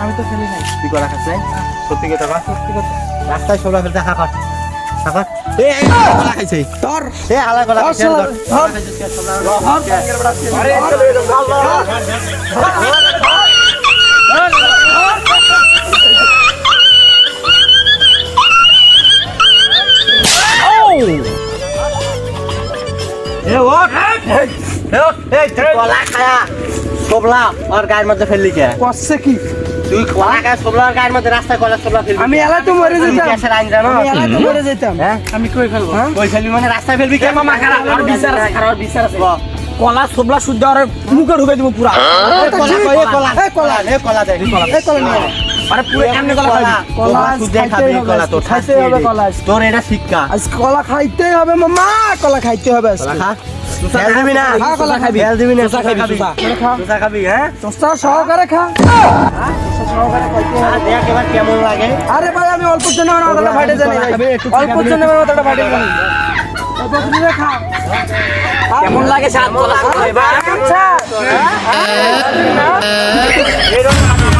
আমি তো খেলি নাই। তুই কলা খাস নাই? সত্যি কথা কর। সত্যি কথা। রাস্তায় ছোলা ফেলতে হাঁকা হাঁকা কলা খাইছে তোর হালা কলা খাইছে কলা খায়া ছোবলা ওর গায়ের মধ্যে ফেললি কে? করছে কি? তুই কলা খায় ছোবলা ওর গায়ের মধ্যে রাস্তায় কলা ছোবলা ফেলবি? আমি এলা তো মরে যেতাম। গ্যাসের আইন জানো? আমি এলা তো মরে যেতাম। হ্যাঁ? আমি কই ফেলবো? কই ফেলবি মানে রাস্তায় ফেলবি কে? মামা খারাপ আর বিচার আছে, খারাপ বিচার আছে। কলা সবলা শুদ্ধ আর মুখে ঢুকে দিব পুরা। কলা কই কলা এই কলা। এ কলা দে কলা এই কলা নিয়ে আয়। আরে পুরো এমনি কলা খাবি। কলা তুই খাবি খাইতেই হবে কলা আজকে, তোর খাইতেই হবে কলা আজকে। তোর এটা শিক্ষা আজ কলা খাইতেই হবে মামা, কলা খাইতে হবে কলা আজকে। খা ফেল দিবি না খা কলা খাবি। ফেল দিবি না চোষা খাবি, চোষা। করে খা। চোষা খাবি হ্যাঁ তোস্তা সহকারে খা। তোস্তা সহকারে খাইতে হবে। দেখ এবার কেমন লাগে আরে ভাই আমি অল্প জন্য আমার মাথাটা ফাটে জানি ভাই। অল্প জন্য আমার মাথাটা ফাটে জানি। অল্প জন্য খা। কেমন লাগে স্বাদ কলা খাবো এবার? আচ্ছা। এরকম